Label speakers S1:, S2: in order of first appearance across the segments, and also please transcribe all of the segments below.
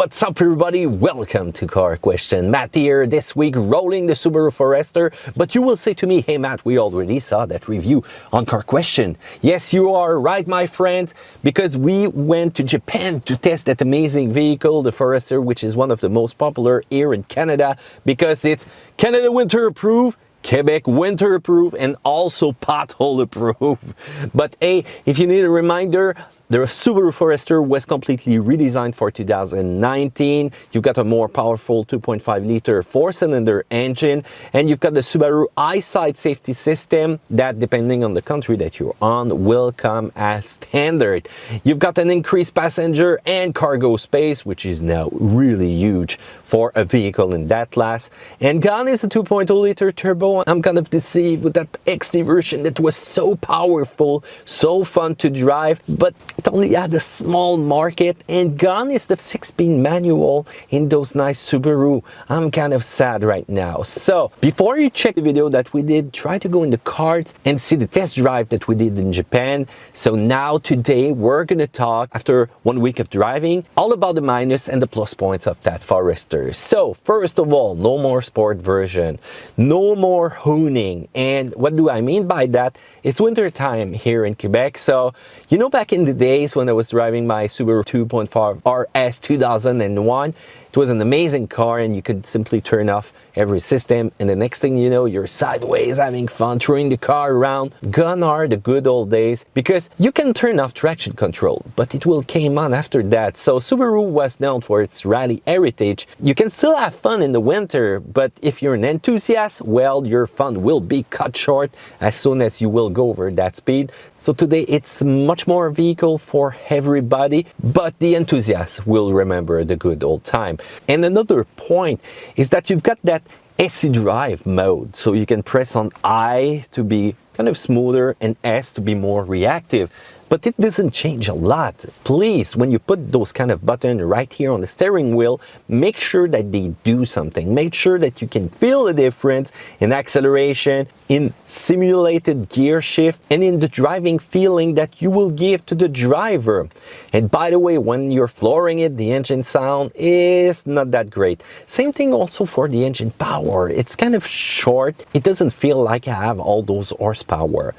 S1: What's up everybody? Welcome to Car Question. Matt here, this week rolling the Subaru Forester. But you will say to me, hey Matt, we already saw that review on Car Question. Yes, you are right, my friends, because we went to Japan to test that amazing vehicle, the Forester, which is one of the most popular here in Canada because it's Canada winter approved, Quebec winter approved, and also pothole approved. But hey, if you need a reminder, the Subaru Forester was completely redesigned for 2019. You've got a more powerful 2.5 liter 4-cylinder engine, and you've got the Subaru EyeSight safety system that, depending on the country that you're on, will come as standard. You've got an increased passenger and cargo space, which is now really huge for a vehicle in that class. And gone is a 2.0 liter turbo. I'm kind of deceived with that XT version that was so powerful, so fun to drive, but it only had a small market, and gone is the 6-speed manual in those nice Subaru. I'm kind of sad right now. So before you check the video that we did, try to go in the cards and see the test drive that we did in Japan. So now today we're gonna talk, after 1 week of driving, all about the minus and the plus points of that Forester. So first of all, no more sport version, no more hooning. And what do I mean by that? It's winter time here in Quebec. So you know, back in the days when I was driving my Subaru 2.5 RS 2001, it was an amazing car, and you could simply turn off every system, and the next thing you know, you're sideways having fun, throwing the car around. Gone are the good old days, because you can turn off traction control, but it will came on after that. So Subaru was known for its rally heritage. You can still have fun in the winter, but if you're an enthusiast, well, your fun will be cut short as soon as you will go over that speed. So today it's much more a vehicle for everybody, but the enthusiasts will remember the good old time. And another point is that you've got that SE drive mode, so you can press on I to be kind of smoother and S to be more reactive. But it doesn't change a lot. Please, when you put those kind of buttons right here on the steering wheel, make sure that they do something. Make sure that you can feel the difference in acceleration, in simulated gear shift, and in the driving feeling that you will give to the driver. And by the way, when you're flooring it, the engine sound is not that great. Same thing also for the engine power. It's kind of short. It doesn't feel like I have all those horsepower.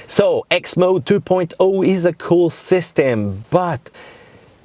S1: So X Mode 2.0 is a cool system, but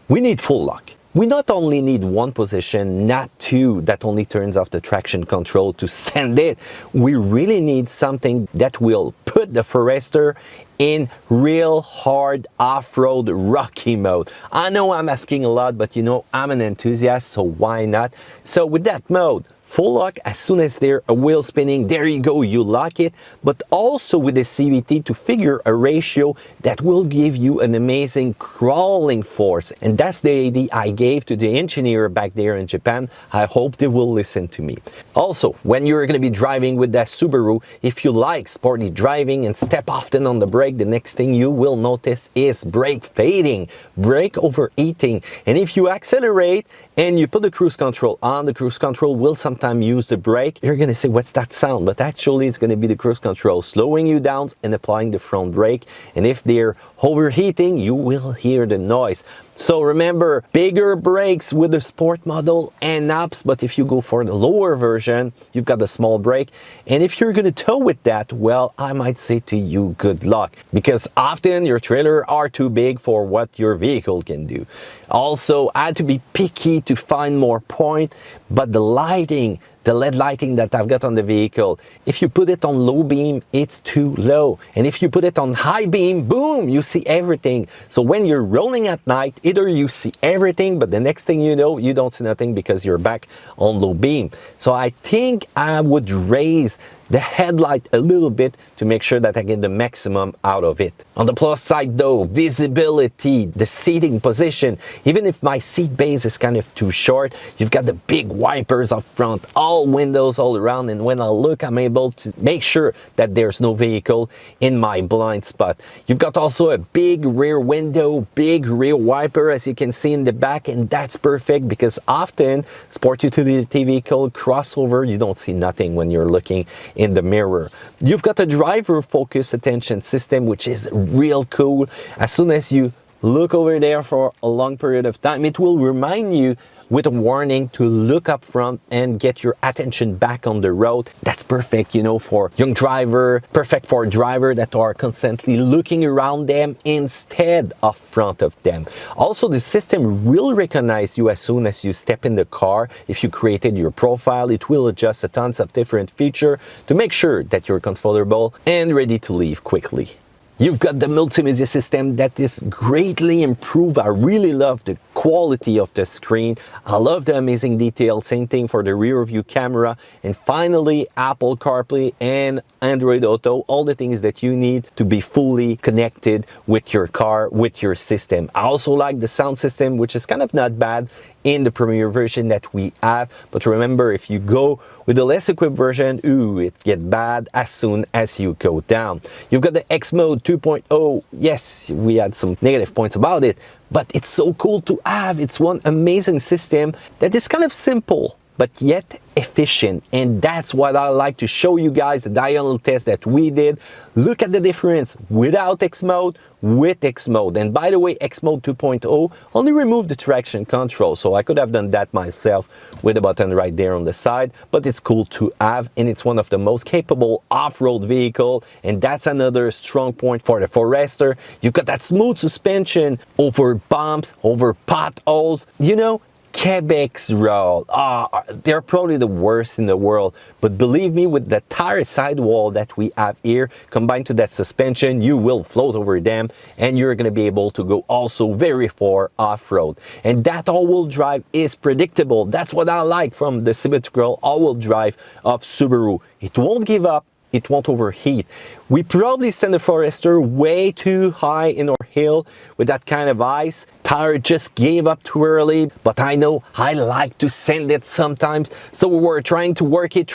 S1: we need full lock. We not only need one position, not two, that only turns off the traction control to send it. We really need something that will put the Forester in real hard off-road rocky mode. I know I'm asking a lot, but you know, I'm an enthusiast, so why not? So with that mode, full lock, as soon as there's a wheel spinning, there you go, you lock it, but also with the CVT to figure a ratio that will give you an amazing crawling force. And that's the idea I gave to the engineer back there in Japan. I hope they will listen to me. Also, when you're going to be driving with that Subaru, if you like sporty driving and step often on the brake, the next thing you will notice is brake fading, brake overheating. And if you accelerate and you put the cruise control on, the cruise control will sometimes use the brake. You're gonna say, what's that sound? But actually it's gonna be the cruise control slowing you down and applying the front brake. And if they're overheating, you will hear the noise. So remember, bigger brakes with the sport model and knobs, but if you go for the lower version, you've got a small brake. And if you're gonna tow with that, well, I might say to you, good luck, because often your trailer are too big for what your vehicle can do. Also, I had to be picky to find more point, but the lighting, the LED lighting that I've got on the vehicle, if you put it on low beam, it's too low. And if you put it on high beam, boom, you see everything. So when you're rolling at night, either you see everything, but the next thing you know, you don't see nothing because you're back on low beam. So I think I would raise the headlight a little bit to make sure that I get the maximum out of it. On the plus side though, visibility, the seating position, even if my seat base is kind of too short, you've got the big wipers up front, all windows all around, and when I look, I'm able to make sure that there's no vehicle in my blind spot. You've got also a big rear window, big rear wiper, as you can see in the back, and that's perfect because often sport utility vehicle crossover, you don't see nothing when you're looking in the mirror. You've got a driver focus attention system, which is real cool. As soon as you look over there for a long period of time. It will remind you with a warning to look up front and get your attention back on the road. That's perfect, you know, for young driver, perfect for drivers that are constantly looking around them instead of front of them. Also, the system will recognize you as soon as you step in the car. If you created your profile, it will adjust a tons of different features to make sure that you're comfortable and ready to leave quickly. You've got the multimedia system that is greatly improved. I really love the quality of the screen. I love the amazing detail. Same thing for the rear view camera. And finally, Apple CarPlay and Android Auto, all the things that you need to be fully connected with your car, with your system. I also like the sound system, which is kind of not bad in the premier version that we have. But remember, if you go with the less equipped version, it gets bad as soon as you go down. You've got the X Mode 2.0. Yes, we had some negative points about it, but it's so cool to have. It's one amazing system that is kind of simple, but yet efficient. And that's what I like to show you guys, the diurnal test that we did. Look at the difference without X Mode, with X Mode. And by the way, X Mode 2.0 only removed the traction control, so I could have done that myself with a button right there on the side, but it's cool to have, and it's one of the most capable off-road vehicle, and that's another strong point for the Forester. You've got that smooth suspension over bumps, over potholes, you know. Quebec's road, they're probably the worst in the world, but believe me, with the tire sidewall that we have here combined to that suspension, you will float over them and you're going to be able to go also very far off-road. And that all-wheel drive is predictable. That's what I like from the Symmetrical All-Wheel Drive of Subaru. It won't give up. It won't overheat. We probably send the Forester way too high in our hill with that kind of ice. Tire just gave up too early, but I know I like to send it sometimes. So we're trying to work it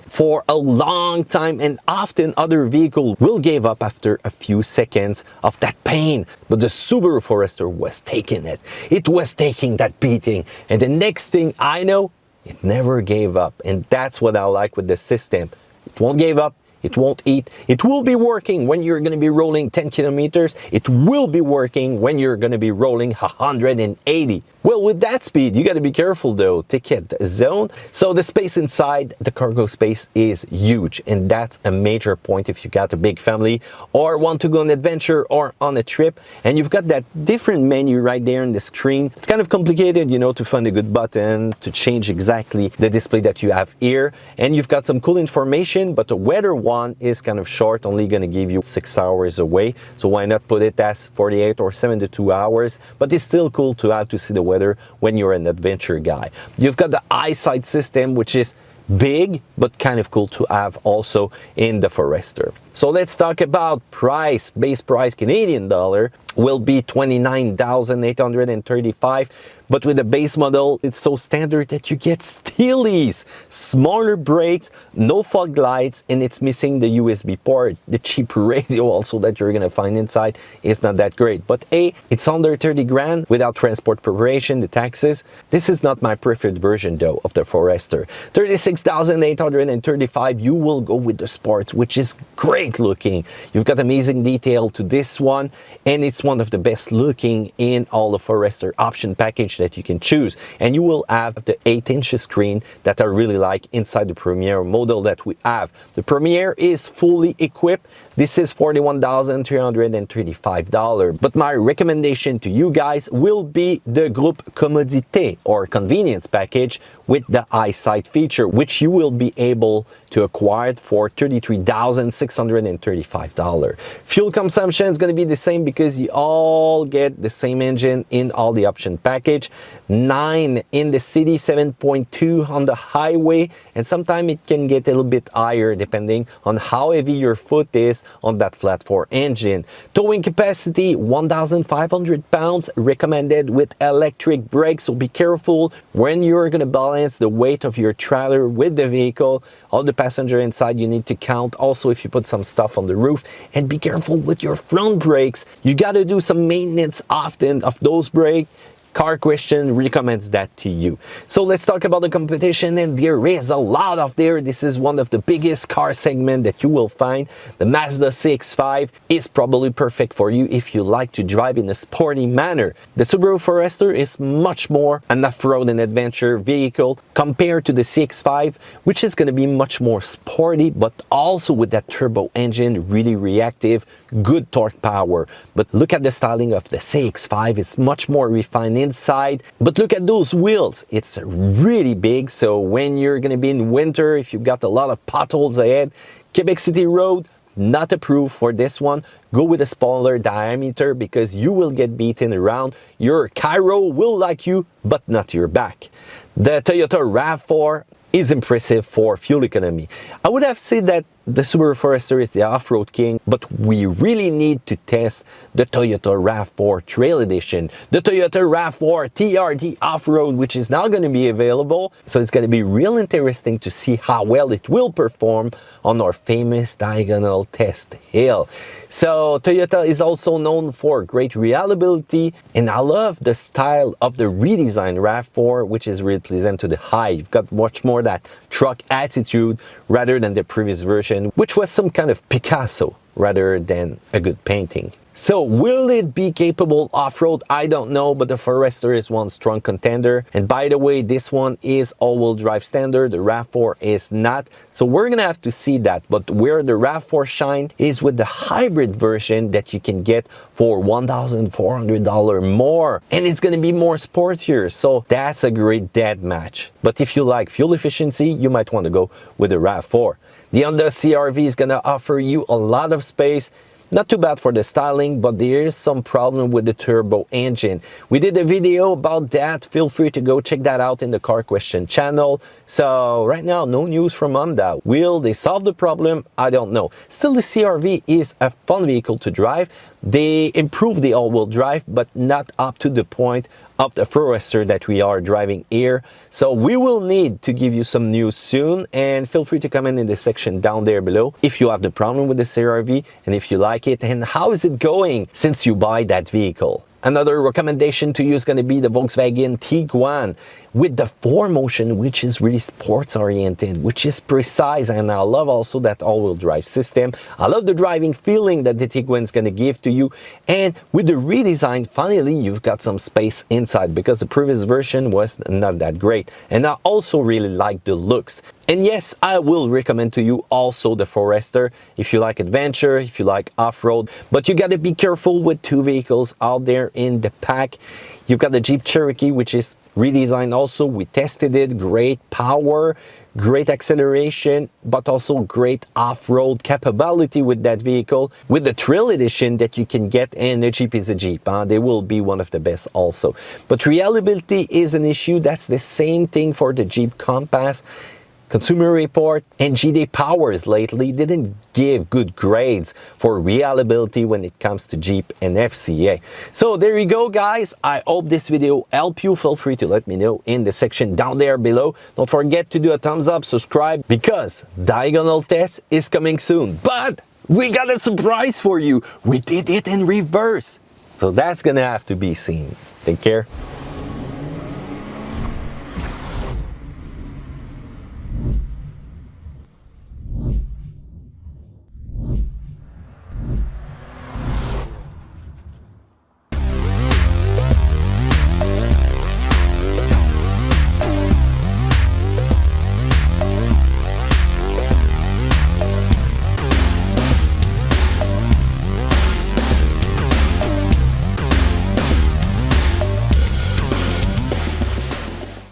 S1: for a long time, and often other vehicles will give up after a few seconds of that pain. But the Subaru Forester was taking it. It was taking that beating. And the next thing I know, it never gave up. And that's what I like with the system. It won't give up, it won't eat. It will be working when you're going to be rolling 10 kilometers. It will be working when you're going to be rolling 180. Well, with that speed, you got to be careful though, ticket zone. So the space inside, the cargo space is huge. And that's a major point if you got a big family or want to go on an adventure or on a trip. And you've got that different menu right there on the screen. It's kind of complicated, you know, to find a good button, to change exactly the display that you have here. And you've got some cool information, but the weather one is kind of short, only going to give you 6 hours away. So why not put it as 48 or 72 hours? But it's still cool to have to see the weather when you're an adventure guy. You've got the EyeSight system, which is big but kind of cool to have also in the Forester. So let's talk about price. Base price Canadian dollar will be $29,835, but with the base model, it's so standard that you get steelies, smaller brakes, no fog lights, and it's missing the USB port. The cheap radio also that you're gonna find inside is not that great, but it's under 30 grand without transport preparation, the taxes. This is not my preferred version though of the Forester. 36,835, you will go with the Sports, which is great looking. You've got amazing detail to this one, and it's one of the best looking in all the Forester option package that you can choose. And you will have the 8-inch screen that I really like inside the Premier model that we have. The Premier is fully equipped. This is $41,335, but my recommendation to you guys will be the Groupe Commodité or convenience package with the EyeSight feature, which you will be able to acquire for $33,635. Fuel consumption is going to be the same because you all get the same engine in all the option package. 9 in the city, 7.2 on the highway, and sometimes it can get a little bit higher depending on how heavy your foot is on that flat 4 engine. Towing capacity 1,500 pounds, recommended with electric brakes, so be careful when you're going to balance the weight of your trailer with the vehicle. All the passenger inside you need to count, also if you put some stuff on the roof, and be careful with your front brakes. You got to do some maintenance often of those brakes. Car Question recommends that to you. So let's talk about the competition, and there is a lot of there. This is one of the biggest car segment that you will find. The Mazda CX-5 is probably perfect for you if you like to drive in a sporty manner. The Subaru Forester is much more an off-road and adventure vehicle compared to the CX-5, which is going to be much more sporty, but also with that turbo engine, really reactive, good torque power. But look at the styling of the CX-5, it's much more refined inside. But look at those wheels, it's really big, so when you're going to be in winter, if you've got a lot of potholes ahead, Quebec City Road, not approved for this one. Go with a smaller diameter because you will get beaten around. Your Cairo will like you, but not your back. The Toyota RAV4 is impressive for fuel economy. I would have said that the Subaru Forester is the off-road king, but we really need to test the Toyota RAV4 Trail Edition, the Toyota RAV4 TRD Off-Road, which is now going to be available. So it's going to be real interesting to see how well it will perform on our famous diagonal test hill. So Toyota is also known for great reliability, and I love the style of the redesigned RAV4, which is really pleasant to the eye. You've got much more that truck attitude rather than the previous version, which was some kind of Picasso rather than a good painting. So will it be capable off-road? I don't know, but the Forester is one strong contender. And by the way, this one is all-wheel drive standard, the RAV4 is not. So we're gonna have to see that. But where the RAV4 shine is with the hybrid version that you can get for $1,400 more. And it's gonna be more sportier, so that's a great dead match. But if you like fuel efficiency, you might want to go with the RAV4. The Honda CR-V is gonna offer you a lot of space. Not too bad for the styling, but there is some problem with the turbo engine. We did a video about that. Feel free to go check that out in the Car Question channel. So right now, no news from Honda. Will they solve the problem? I don't know. Still, the CR-V is a fun vehicle to drive. They improved the all-wheel drive, but not up to the point of the Forester that we are driving here. So we will need to give you some news soon, and feel free to comment in the section down there below if you have the problem with the CR-V and if you like it and how is it going since you buy that vehicle. Another recommendation to you is going to be the Volkswagen Tiguan with the 4Motion, which is really sports oriented, which is precise, and I love also that all-wheel drive system. I love the driving feeling that the Tiguan is going to give to you, and with the redesign, finally you've got some space inside because the previous version was not that great. And I also really like the looks. And yes, I will recommend to you also the Forester if you like adventure, if you like off-road, but you got to be careful with two vehicles out there in the pack. You've got the Jeep Cherokee, which is redesigned also. We tested it, great power, great acceleration, but also great off-road capability with that vehicle. With the Trail Edition that you can get, and the Jeep is a Jeep, they will be one of the best also. But reliability is an issue. That's the same thing for the Jeep Compass. Consumer Report and GD Powers lately didn't give good grades for reliability when it comes to Jeep and FCA. So there you go, guys. I hope this video helped you. Feel free to let me know in the section down there below. Don't forget to do a thumbs up, subscribe, because Diagonal Test is coming soon. But we got a surprise for you. We did it in reverse. So that's gonna have to be seen. Take care.